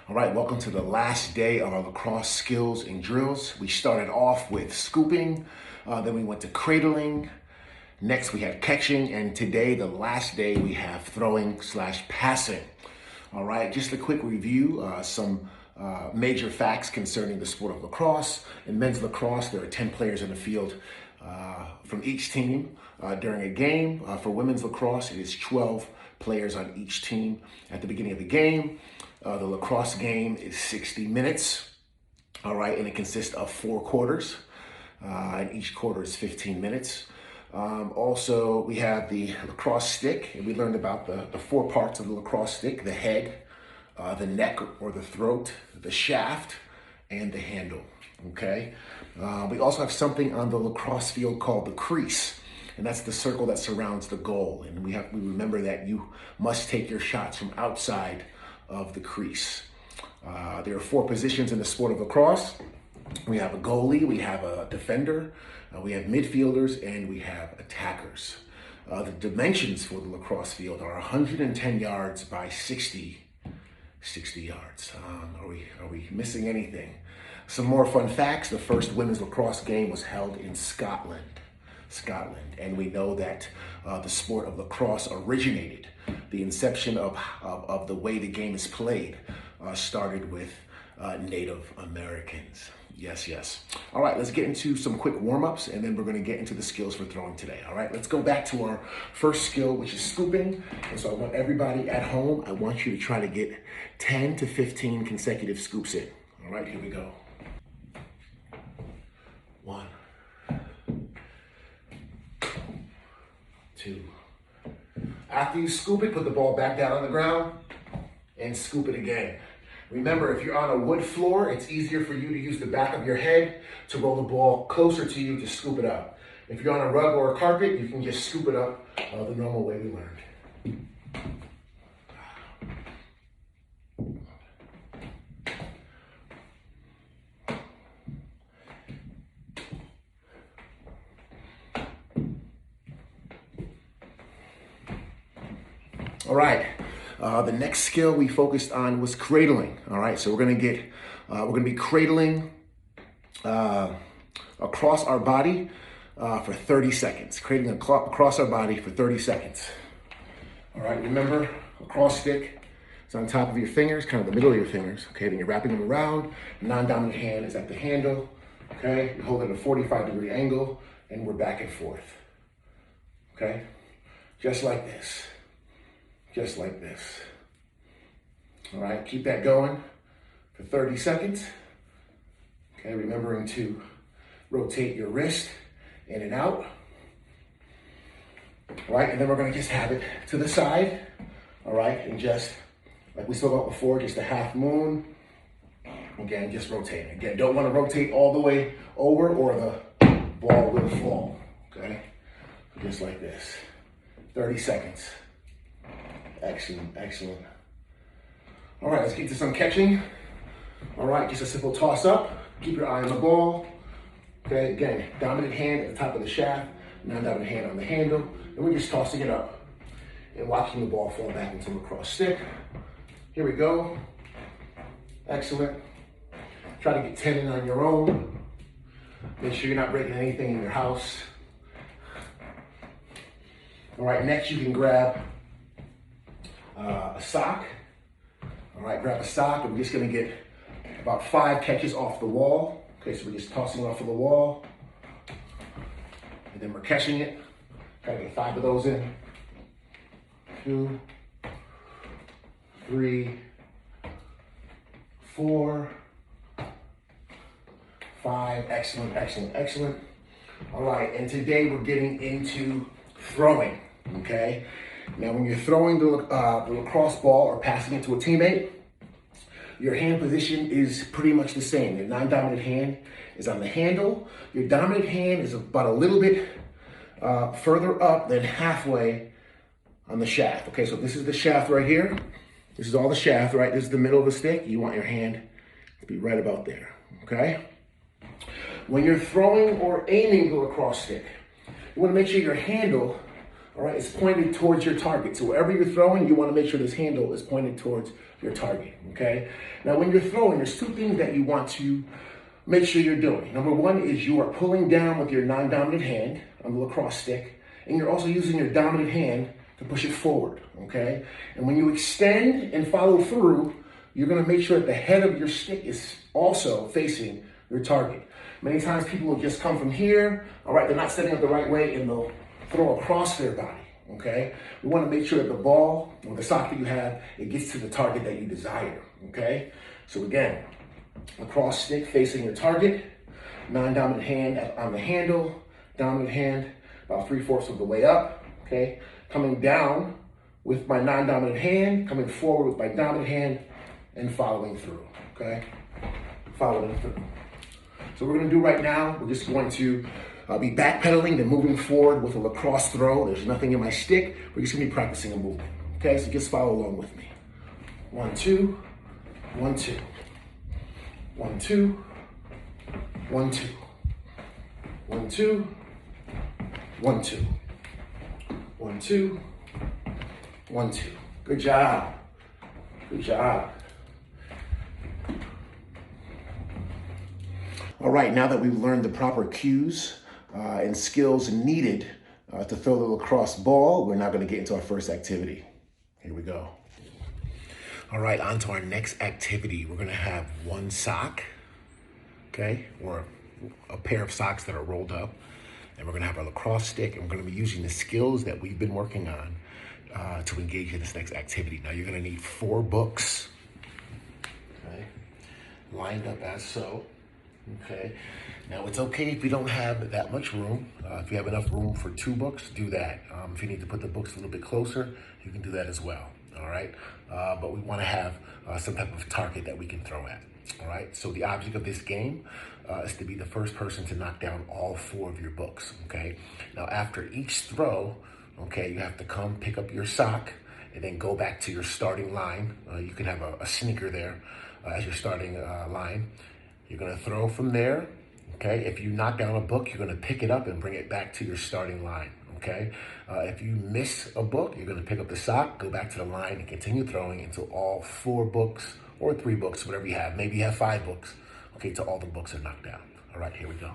All right, welcome to the last day of our lacrosse skills and drills. We started off with scooping, then we went to cradling. Next we had catching, and today, the last day, we have throwing/passing. All right, just a quick review, some major facts concerning the sport of lacrosse. In men's lacrosse, there are 10 players in the field from each team during a game. For women's lacrosse, it is 12 players on each team at the beginning of the game. The lacrosse game is 60 minutes, all right, and it consists of 4 quarters, and each quarter is 15 minutes. Also, we have the lacrosse stick, and we learned about the 4 parts of the lacrosse stick: the head, the neck or the throat, the shaft, and the handle, okay? We also have something on the lacrosse field called the crease, and that's the circle that surrounds the goal. And we remember that you must take your shots from outside of the crease. There are 4 positions in the sport of lacrosse. We have a goalie, we have a defender, we have midfielders, and we have attackers. The dimensions for the lacrosse field are 110 yards by 60 yards. Are we missing anything? Some more fun facts. The first women's lacrosse game was held in Scotland. And we know that the sport of lacrosse originated. The inception of the way the game is played started with Native Americans. Yes. All right, let's get into some quick warm-ups, and then we're going to get into the skills for throwing today. All right, let's go back to our first skill, which is scooping. And so I want everybody at home, I want you to try to get 10 to 15 consecutive scoops in. All right, here we go. 1, 2. After you scoop it, put the ball back down on the ground and scoop it again. Remember, if you're on a wood floor, it's easier for you to use the back of your head to roll the ball closer to you to scoop it up. If you're on a rug or a carpet, you can just scoop it up the normal way we learned. All right, the next skill we focused on was cradling. All right, so we're gonna be cradling across our body for 30 seconds. Cradling across our body for 30 seconds. All right, remember, lacrosse stick is on top of your fingers, kind of the middle of your fingers. Okay, then you're wrapping them around. Non-dominant hand is at the handle. Okay, you're holding a 45-degree angle, and we're back and forth. Okay, just like this. Just like this. All right, keep that going for 30 seconds. Okay, remembering to rotate your wrist in and out. All right, and then we're gonna just have it to the side. All right, and just like we spoke about before, just a half moon. Again, just rotate. Again, don't wanna rotate all the way over or the ball will fall, okay? Just like this, 30 seconds. Excellent. All right, let's get to some catching. All right, just a simple toss up. Keep your eye on the ball. Okay, again, dominant hand at the top of the shaft, non-dominant hand on the handle, and we're just tossing it up and watching the ball fall back into the lacrosse stick. Here we go. Excellent. Try to get 10 in on your own. Make sure you're not breaking anything in your house. All right, next you can grab a sock. All right, grab a sock, and we're just gonna get about 5 catches off the wall. Okay, so we're just tossing it off of the wall, and then we're catching it. Try to get 5 of those in. 2, 3, 4, 5. Excellent. All right, and today we're getting into throwing, okay? Now, when you're throwing the lacrosse ball or passing it to a teammate, your hand position is pretty much the same. Your non-dominant hand is on the handle. Your dominant hand is about a little bit further up than halfway on the shaft. Okay, so this is the shaft right here. This is all the shaft, right? This is the middle of the stick. You want your hand to be right about there, okay? When you're throwing or aiming the lacrosse stick, you want to make sure your handle All right, it's pointed towards your target. So wherever you're throwing, you want to make sure this handle is pointed towards your target, okay? Now, when you're throwing, there's two things that you want to make sure you're doing. Number one is you are pulling down with your non-dominant hand on the lacrosse stick, and you're also using your dominant hand to push it forward, okay? And when you extend and follow through, you're gonna make sure that the head of your stick is also facing your target. Many times people will just come from here, all right, they're not setting up the right way, and they'll throw across their body, okay? We wanna make sure that the ball or the sock that you have, it gets to the target that you desire, okay? So again, lacrosse stick facing your target, non-dominant hand on the handle, dominant hand about 3/4 of the way up, okay? Coming down with my non-dominant hand, coming forward with my dominant hand, and following through, okay? Following through. So what we're gonna do right now, we're just going to be backpedaling, then moving forward with a lacrosse throw. There's nothing in my stick. We're just gonna be practicing a movement, okay? So just follow along with me. 1, 2, 1, 2. 1, 2, 1, 2. 1, 2, 1, 2. 1, 2, 1, 2. Good job. Good job. All right, now that we've learned the proper cues and skills needed to throw the lacrosse ball, we're now going to get into our first activity. Here we go. All right, on to our next activity. We're going to have one sock, okay, or a pair of socks that are rolled up. And we're going to have our lacrosse stick, and we're going to be using the skills that we've been working on to engage in this next activity. Now, you're going to need 4 books, okay, lined up as so. Okay, now it's okay if you don't have that much room. If you have enough room for 2 books, do that. If you need to put the books a little bit closer, you can do that as well, all right? But we wanna have some type of target that we can throw at, all right? So the object of this game is to be the first person to knock down all 4 of your books, okay? Now after each throw, okay, you have to come pick up your sock and then go back to your starting line. You can have a sneaker there as your starting line. You're gonna throw from there, okay? If you knock down a book, you're gonna pick it up and bring it back to your starting line, okay? If you miss a book, you're gonna pick up the sock, go back to the line, and continue throwing until all 4 books or 3 books, whatever you have. Maybe you have 5 books, okay, till all the books are knocked down. All right, here we go.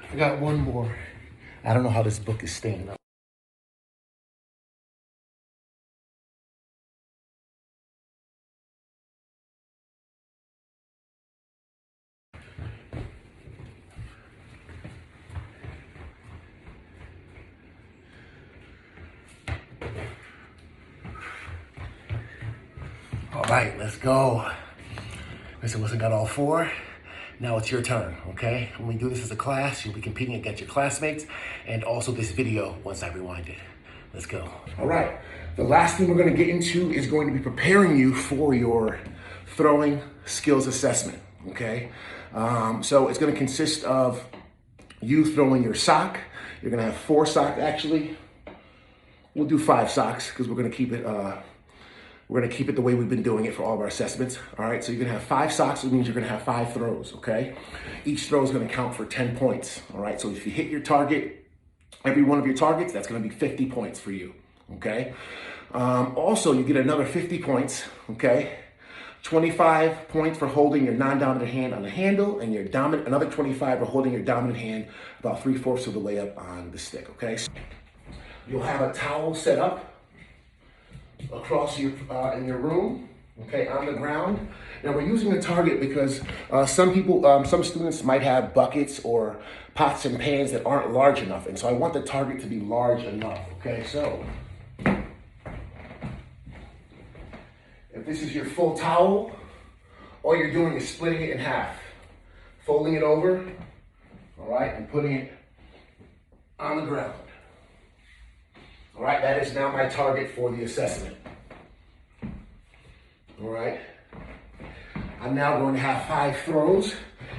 I got one more. I don't know how this book is staying up. All right, let's go. Mr. Wilson got all 4. Now it's your turn, okay? When we do this as a class, you'll be competing against your classmates and also this video once I rewind it. Let's go. All right, the last thing we're gonna get into is going to be preparing you for your throwing skills assessment, okay? So it's gonna consist of you throwing your sock. You're gonna have 4 socks, actually. We'll do 5 socks because we're gonna keep it the way we've been doing it for all of our assessments. All right, so you're gonna have 5 socks, which means you're gonna have 5 throws, okay? Each throw is gonna count for 10 points, all right? So if you hit your target, every one of your targets, that's gonna be 50 points for you, okay? Also, you get another 50 points, okay? 25 points for holding your non-dominant hand on the handle, and another 25 for holding your dominant hand about 3/4 of the way up on the stick, okay? So you'll have a towel set up across in your room, okay, on the ground. Now we're using a target because some students might have buckets or pots and pans that aren't large enough. And so I want the target to be large enough, okay? So if this is your full towel, all you're doing is splitting it in half, folding it over, all right, and putting it on the ground. All right, that is now my target for the assessment. All right, I'm now going to have 5 throws.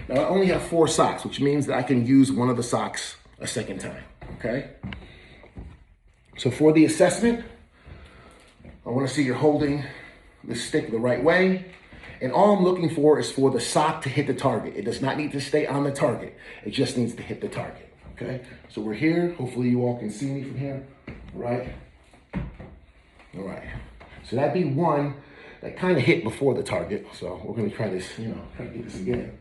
Now I only have 4 socks, which means that I can use one of the socks a second time, okay? So for the assessment, I want to see you're holding the stick the right way. And all I'm looking for is for the sock to hit the target. It does not need to stay on the target. It just needs to hit the target, okay? So we're here. Hopefully you all can see me from here, all right? All right, so that'd be one that kind of hit before the target. So we're gonna try this, try to get this again.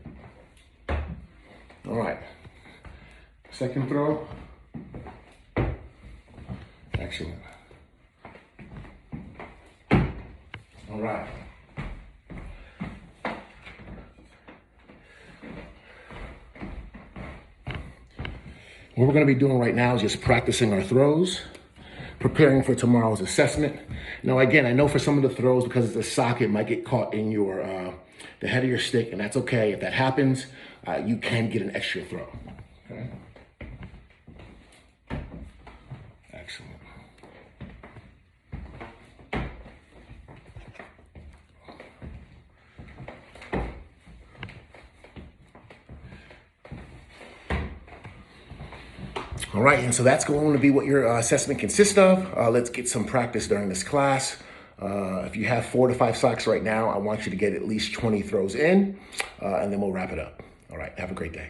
All right, second throw. Excellent. All right. What we're going to be doing right now is just practicing our throws, preparing for tomorrow's assessment. Now, again, I know for some of the throws, because it's a sock, it might get caught in your the head of your stick, and that's okay. If that happens, you can get an extra throw. Okay. Excellent. All right, and so that's going to be what your assessment consists of. Let's get some practice during this class. If you have 4 to 5 socks right now, I want you to get at least 20 throws in, and then we'll wrap it up. All right, have a great day.